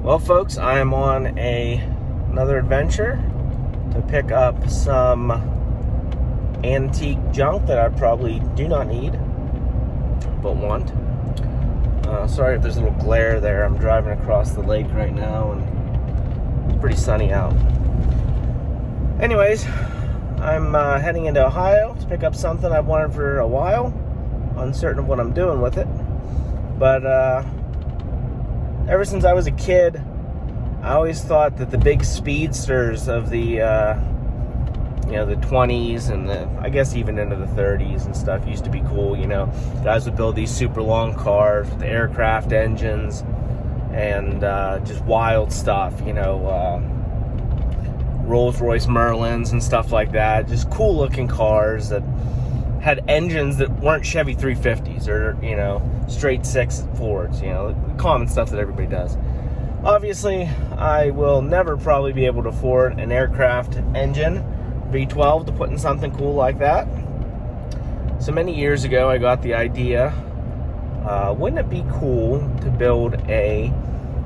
Well, folks, I am on another adventure to pick up some antique junk that I probably do not need, but want. Sorry if there's a little glare there. I'm driving across the lake right now, and it's pretty sunny out. Anyways, I'm heading into Ohio to pick up something I've wanted for a while. Uncertain of what I'm doing with it, but ever since I was a kid, I always thought that the big speedsters of the the 20s and I guess even into the 30s and stuff used to be cool. Guys would build these super long cars with aircraft engines and just wild stuff. Rolls-Royce Merlins and stuff like that. Just cool looking cars that had engines that weren't Chevy 350s or, straight six Fords, the common stuff that everybody does. Obviously, I will never probably be able to afford an aircraft engine, V12, to put in something cool like that. So many years ago, I got the idea, wouldn't it be cool to build a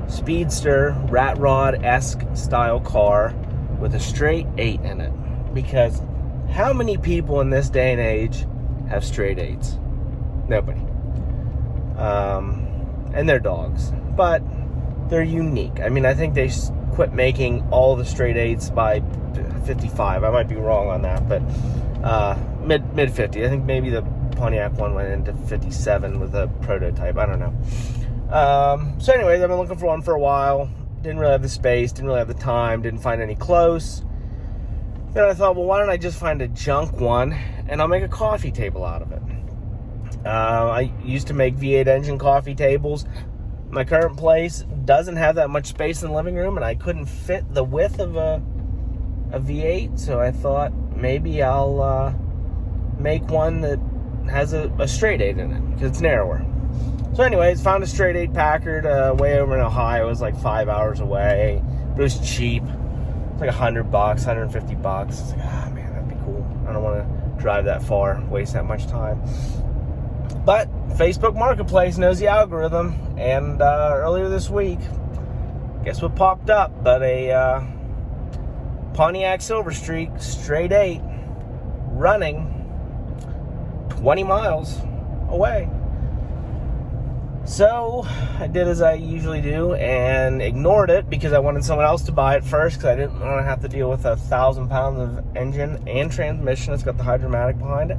speedster, rat rod-esque style car with a straight 8 in it? Because how many people in this day and age have straight 8s? Nobody. And they're dogs. But they're unique. I think they quit making all the straight 8s by 55. I might be wrong on that, but mid 50. I think maybe the Pontiac one went into 57 with a prototype. I don't know. So anyways, I've been looking for one for a while. Didn't really have the space, didn't really have the time, didn't find any close. Then I thought, well, why don't I just find a junk one and I'll make a coffee table out of it. I used to make V8 engine coffee tables. My current place doesn't have that much space in the living room, and I couldn't fit the width of a V8, so I thought maybe I'll make one that has a straight 8 in it, because it's narrower. So anyways, found a straight 8 Packard way over in Ohio. It was like 5 hours away, but it was cheap. It's like $100, $150. It's like, man, that'd be cool. I don't want to drive that far, waste that much time. But Facebook Marketplace knows the algorithm, and earlier this week, guess what popped up but a Pontiac Silver Streak straight 8 running 20 miles away. So I did as I usually do and ignored it because I wanted someone else to buy it first, because I didn't want to have to deal with 1,000 pounds of engine and transmission. It's got the hydromatic behind it.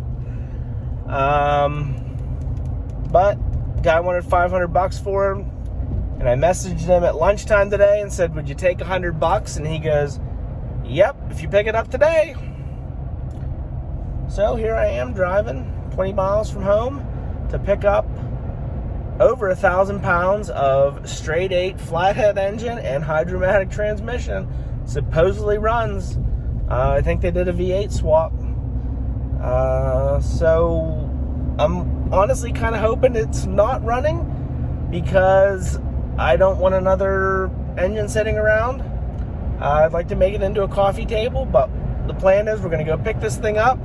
But guy wanted $500 for him, and I messaged him at lunchtime today and said, would you take $100? And he goes, yep, if you pick it up today. So here I am driving 20 miles from home to pick up over 1,000 pounds of straight 8 flathead engine and hydromatic transmission. Supposedly runs. I think they did a V8 swap. So I'm honestly kind of hoping it's not running, because I don't want another engine sitting around. I'd like to make it into a coffee table, but the plan is we're going to go pick this thing up,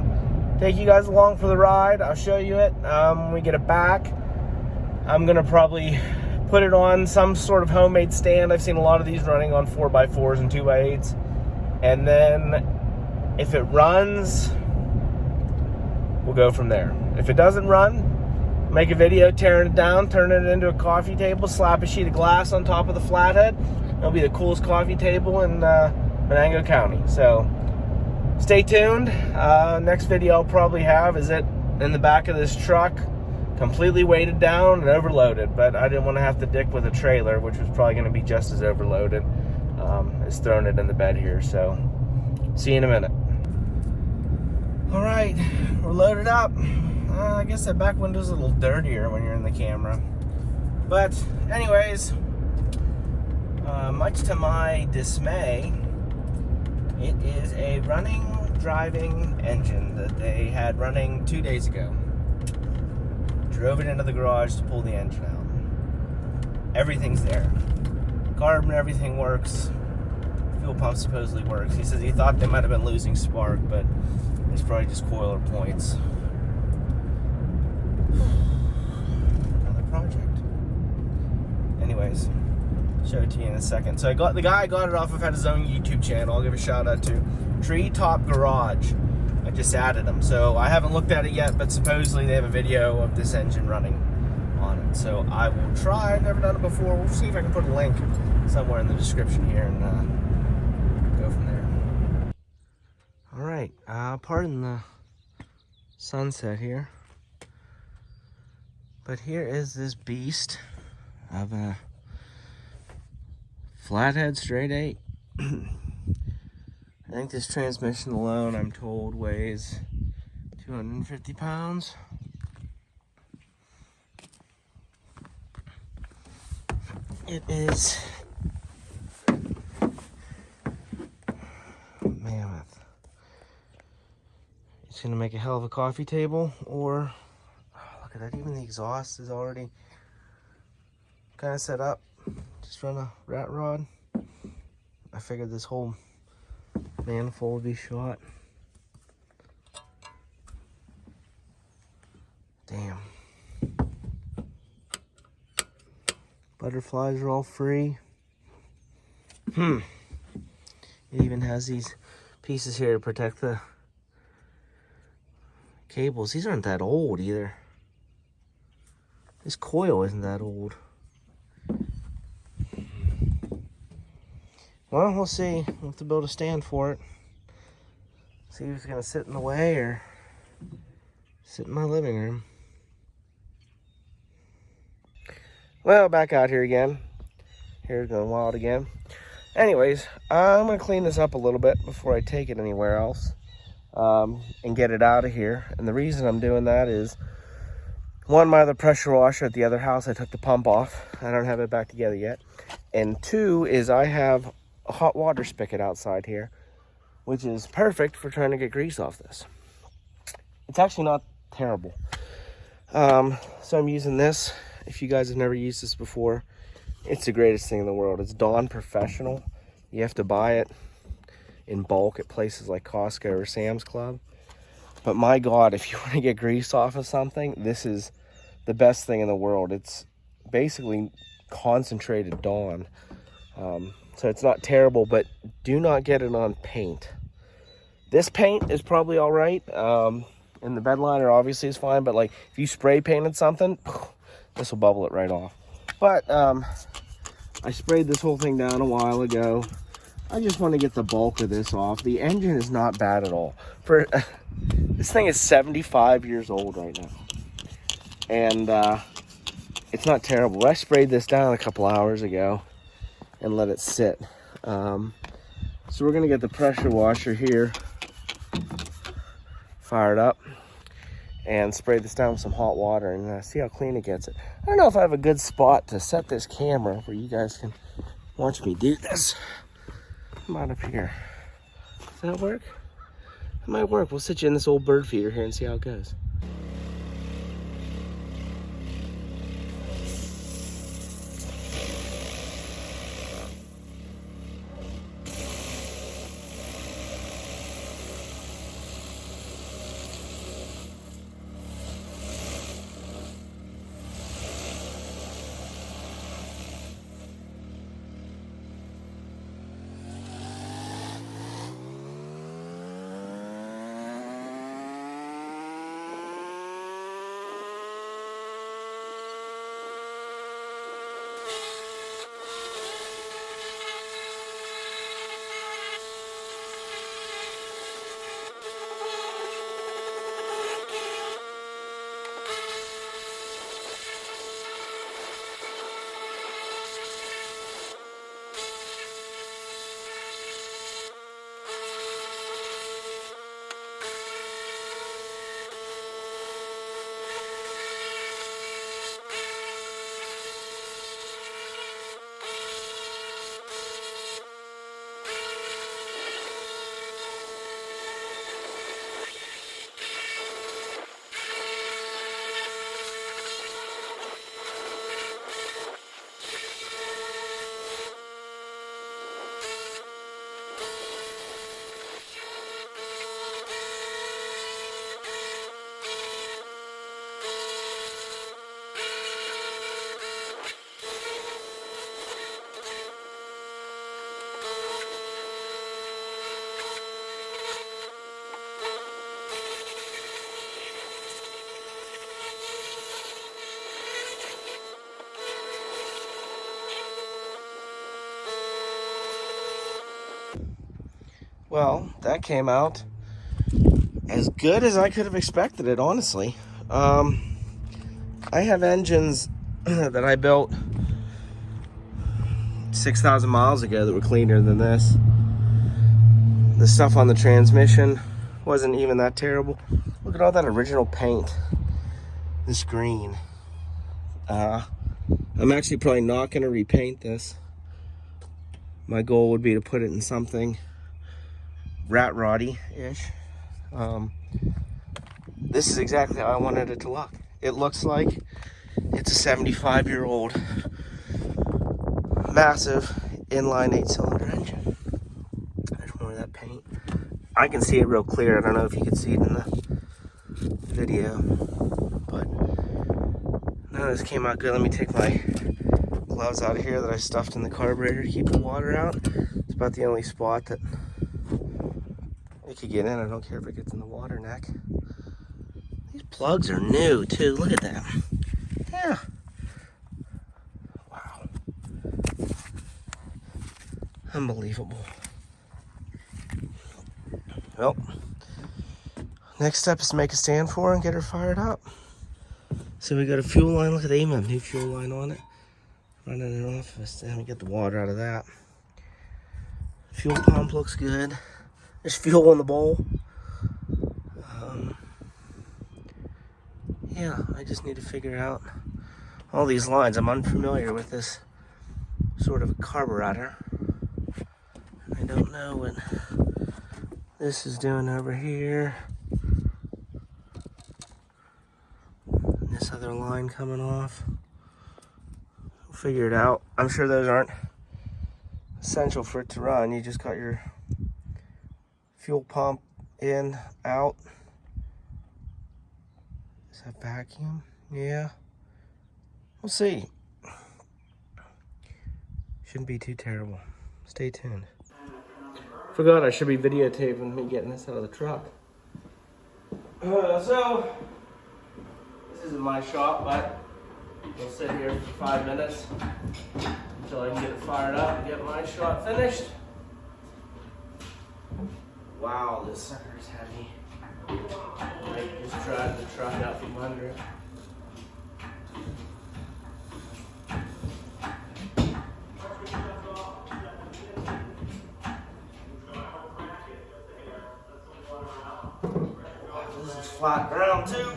take you guys along for the ride. I'll show you it when we get it back. I'm going to probably put it on some sort of homemade stand. I've seen a lot of these running on 4x4s and 2x8s. And then if it runs, we'll go from there. If it doesn't run, make a video tearing it down, turning it into a coffee table, slap a sheet of glass on top of the Flathead. It'll be the coolest coffee table in Venango County. So stay tuned. Next video I'll probably have is it in the back of this truck, completely weighted down and overloaded. But I didn't want to have to dick with a trailer, which was probably going to be just as overloaded as throwing it in the bed here. So see you in a minute. All right, we're loaded up. I guess that back window's a little dirtier when you're in the camera. But anyways, much to my dismay, it is a running, driving engine that they had running 2 days ago. Drove it into the garage to pull the engine out. Everything's there. Carb and everything works. Fuel pump supposedly works. He says he thought they might have been losing spark, but it's probably just coiler points. Another project. Anyways, Show it to you in a second. So the guy I got it off of had his own YouTube channel. I'll give a shout out to Treetop Garage. I just added him. So I haven't looked at it yet, but supposedly they have a video of this engine running on it. So I will try. I've never done it before. We'll see if I can put a link somewhere in the description here and go from there. All right. Pardon the sunset here. But here is this beast of a Flathead Straight 8. I think this transmission alone, I'm told, weighs 250 pounds. It is mammoth. It's gonna make a hell of a coffee table, or look at that, even the exhaust is already kind of set up. Just run a rat rod. I figured this whole manifold would be shot. Damn. Butterflies are all free. It even has these pieces here to protect the cables. These aren't that old either. This coil isn't that old. Well, we'll see. We'll have to build a stand for it. See if it's gonna sit in the way or sit in my living room. Well, back out here again. Here's going wild again. Anyways, I'm gonna clean this up a little bit before I take it anywhere else and get it out of here. And the reason I'm doing that is, one, my other pressure washer at the other house, I took the pump off. I don't have it back together yet. And two is I have a hot water spigot outside here, which is perfect for trying to get grease off this. It's actually not terrible. So I'm using this. If you guys have never used this before, it's the greatest thing in the world. It's Dawn Professional. You have to buy it in bulk at places like Costco or Sam's Club. But my God, if you want to get grease off of something, this is the best thing in the world. It's basically concentrated Dawn. So it's not terrible, but do not get it on paint. This paint is probably all right. And the bed liner obviously is fine, but like if you spray painted something, this will bubble it right off. But I sprayed this whole thing down a while ago. I just want to get the bulk of this off. The engine is not bad at all. This thing is 75 years old right now. And it's not terrible. I sprayed this down a couple hours ago and let it sit. So we're gonna get the pressure washer here fired up and spray this down with some hot water and see how clean it gets it. I don't know if I have a good spot to set this camera where you guys can watch me do this. Come on up here. Does that work? It might work. We'll sit you in this old bird feeder here and see how it goes. Well, that came out as good as I could have expected it, honestly. I have engines that I built 6,000 miles ago that were cleaner than this. The stuff on the transmission wasn't even that terrible. Look at all that original paint. This green. I'm actually probably not going to repaint this. My goal would be to put it in something rat roddy-ish. This is exactly how I wanted it to look. It looks like it's a 75-year-old massive inline 8-cylinder engine. There's more of that paint. I can see it real clear. I don't know if you can see it in the video, but none of this came out good. Let me take my gloves out of here that I stuffed in the carburetor to keep the water out. It's about the only spot that it could get in. I don't care if it gets in the water neck. These plugs are new too. Look at them. Yeah. Wow. Unbelievable. Well, next step is to make a stand for her and get her fired up. So we got a fuel line. Look at the AMEM, new fuel line on it. Running it off. Let me get the water out of that. Fuel pump looks good. There's fuel in the bowl. Yeah, I just need to figure out all these lines. I'm unfamiliar with this sort of a carburetor. I don't know what this is doing over here. This other line coming off. We'll figure it out. I'm sure those aren't essential for it to run. You just got your fuel pump in, out. Is that vacuum? Yeah. We'll see. Shouldn't be too terrible. Stay tuned. Forgot I should be videotaping me getting this out of the truck. So, this isn't my shop, but we'll sit here for 5 minutes until I can get it fired up and get my shot finished. Wow, this sucker's heavy. I just drive the truck out from under it. This is flat ground too.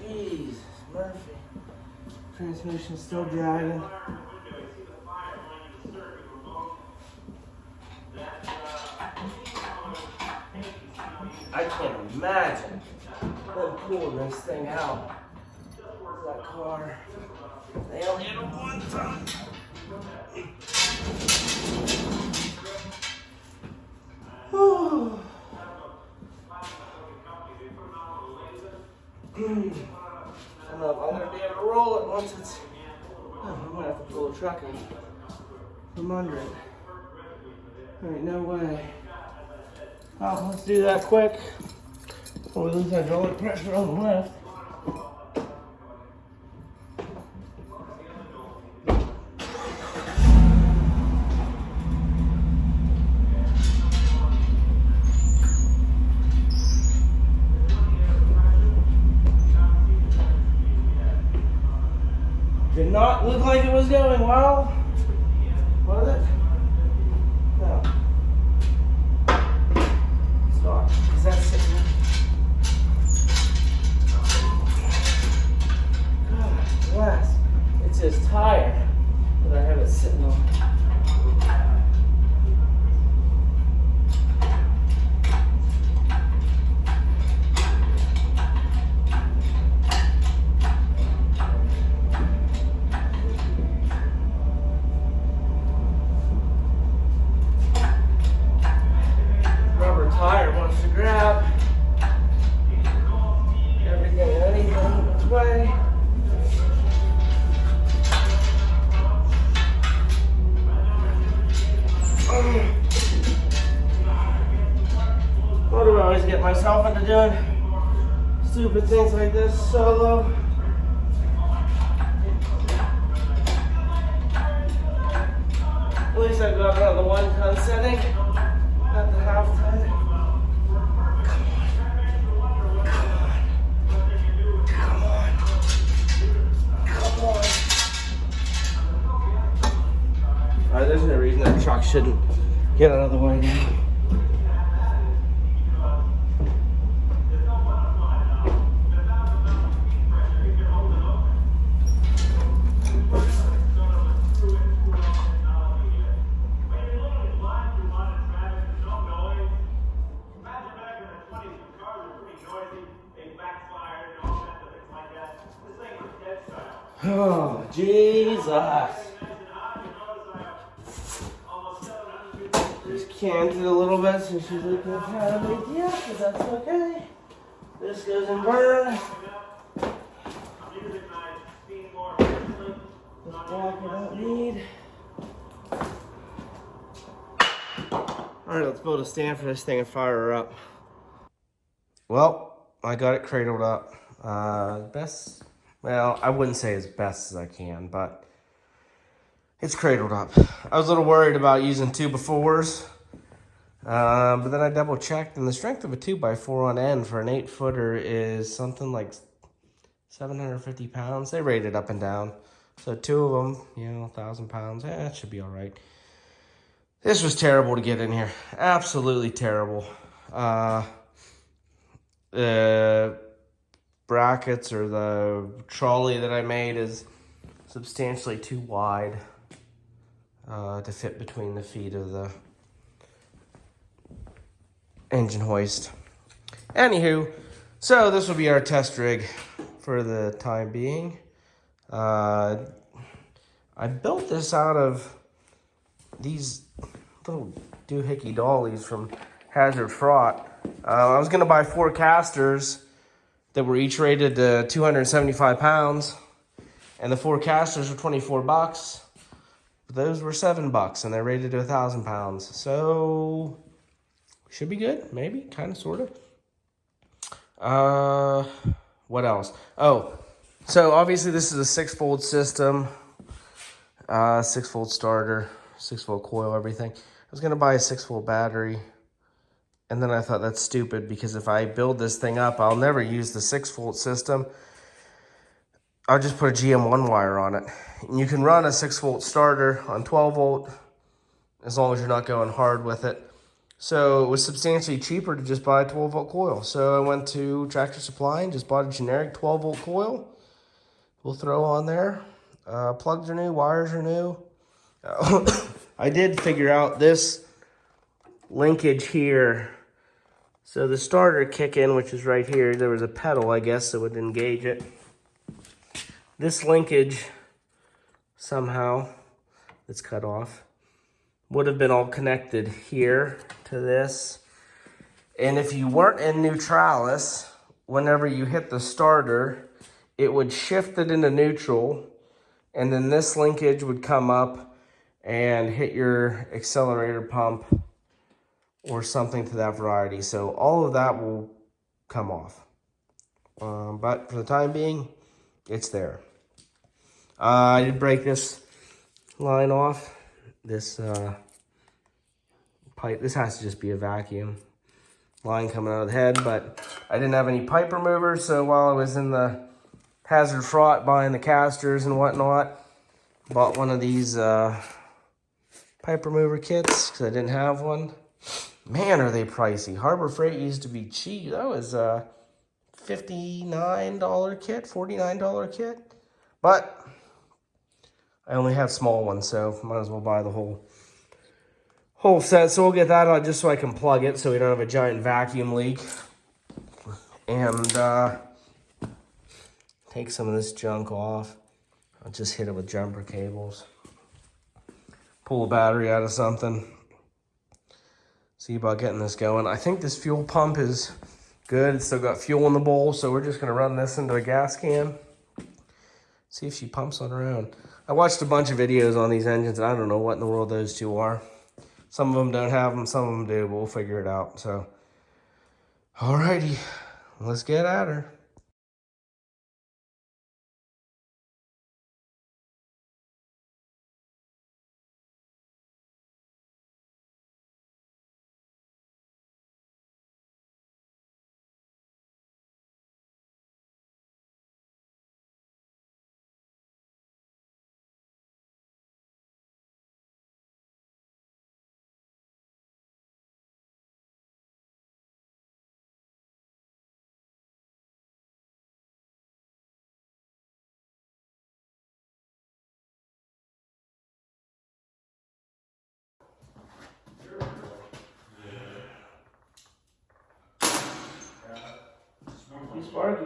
Jeez, Murphy. Transmission's still dragging. I can't imagine them pulling this thing out. That car. They only hit it one time. I don't know if I'm going to be able to roll it once it's... I'm going to have to pull the truck in from under it. There ain't no way. Oh, let's do that quick before we lose hydraulic pressure on the lift. Did not look like it was going well, was it? No. Stop. Is that sitting there? God bless. It's this tire that I have it sitting on. Tire wants to grab everything and anything in its way. Why do I always get myself into doing stupid things like this solo? At least I got it out of the way. 1-ton setting at the half ton. Come on. Come on. Come on. Alright, there's no reason that truck shouldn't get out of the way now. Oh, Jesus. Just canted a little bit so she's looking kind of big deal, but that's okay. This goes in burn. This block we don't need. Alright, let's build a stand for this thing and fire her up. Well, I got it cradled up. Best, well, I wouldn't say as best as I can, but it's cradled up. I was a little worried about using 2x4s, but then I double checked, and the strength of a 2x4 on end for an 8-footer is something like 750 pounds. They rate it up and down. So 2 of them, 1,000 pounds. It should be all right. This was terrible to get in here. Absolutely terrible. The brackets or the trolley that I made is substantially too wide to fit between the feet of the engine hoist. Anywho, so this will be our test rig for the time being. I built this out of these little doohickey dollies from Hazard Fraught. I was gonna buy 4 casters that were each rated to 275 pounds, and the 4 casters were 24 bucks. Those were $7 and they're rated to 1,000 pounds. So should be good, maybe, kind of, sort of. What else? Oh, so obviously this is a 6-fold system, 6-fold starter, 6-fold coil, everything. I was gonna buy a 6-volt battery, and then I thought that's stupid because if I build this thing up, I'll never use the 6-volt system. I'll just put a GM1 wire on it. And you can run a 6-volt starter on 12-volt as long as you're not going hard with it. So it was substantially cheaper to just buy a 12-volt coil. So I went to Tractor Supply and just bought a generic 12-volt coil. We'll throw on there. Plugs are new, wires are new. I did figure out this linkage here. So the starter kick in, which is right here, there was a pedal, I guess, that would engage it. This linkage, somehow, that's cut off, would have been all connected here to this. And if you weren't in neutralis, whenever you hit the starter, it would shift it into neutral, and then this linkage would come up and hit your accelerator pump or something to that variety. So all of that will come off. But for the time being, it's there. I did break this line off. This pipe, this has to just be a vacuum line coming out of the head, but I didn't have any pipe removers, so while I was in the Hazard Fraught buying the casters and whatnot, bought one of these pipe remover kits because I didn't have one. Man, are they pricey. Harbor Freight used to be cheap. That was a $59 kit, $49 kit. But I only have small ones, so might as well buy the whole set. So we'll get that on just so I can plug it so we don't have a giant vacuum leak. And take some of this junk off. I'll just hit it with jumper cables. Pull a battery out of something. See about getting this going. I think this fuel pump is good. It's still got fuel in the bowl, so we're just gonna run this into a gas can. See if she pumps on her own. I watched a bunch of videos on these engines, and I don't know what in the world those two are. Some of them don't have them, some of them do, but we'll figure it out. So, alrighty, let's get at her. He's sparky.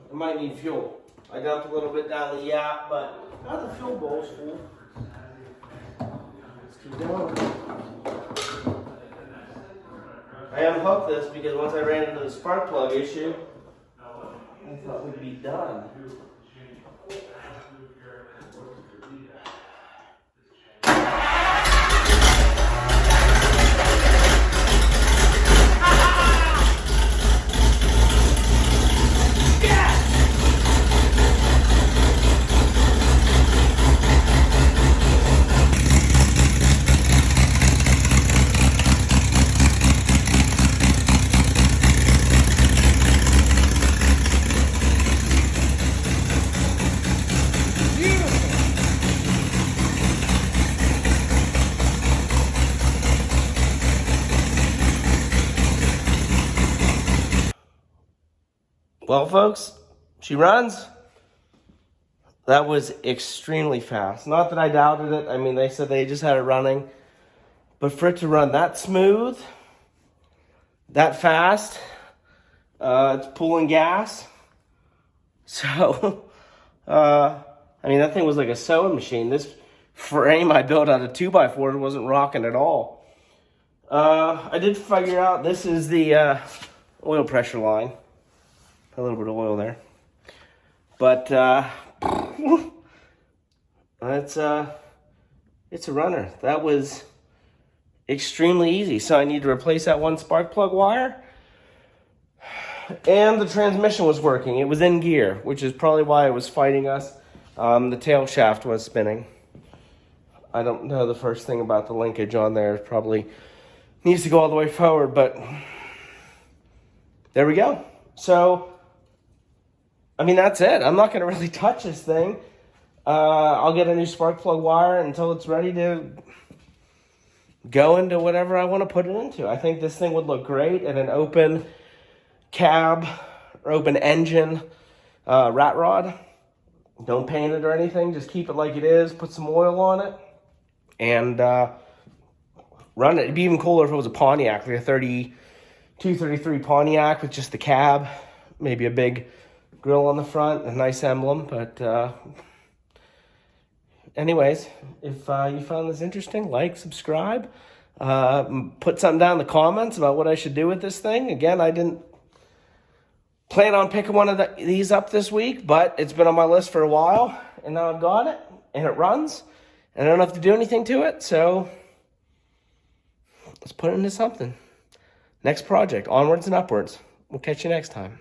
I might need fuel. I dumped a little bit down the yap, but now the fuel bowl's full. Let's keep going. I unhooked this because once I ran into the spark plug issue, I thought we'd be done. Well, folks, she runs. That was extremely fast. Not that I doubted it. I mean, they said they just had it running. But for it to run that smooth, that fast, it's pulling gas. So, I mean, that thing was like a sewing machine. This frame I built out of 2x4 wasn't rocking at all. I did figure out this is the oil pressure line. A little bit of oil there. But it's a runner. That was extremely easy. So I need to replace that one spark plug wire. And the transmission was working. It was in gear, which is probably why it was fighting us. The tail shaft was spinning. I don't know the first thing about the linkage on there. It probably needs to go all the way forward, but there we go. So, I mean, that's it. I'm not going to really touch this thing. I'll get a new spark plug wire until it's ready to go into whatever I want to put it into. I think this thing would look great in an open cab or open engine rat rod. Don't paint it or anything. Just keep it like it is. Put some oil on it and run it. It'd be even cooler if it was a Pontiac, like a 32, 33 Pontiac with just the cab. Maybe a big grill on the front, a nice emblem. But anyways, if you found this interesting, like, subscribe, put something down in the comments about what I should do with this thing. Again, I didn't plan on picking one of these up this week, but it's been on my list for a while, and now I've got it, and it runs, and I don't have to do anything to it, so let's put it into something. Next project, onwards and upwards. We'll catch you next time.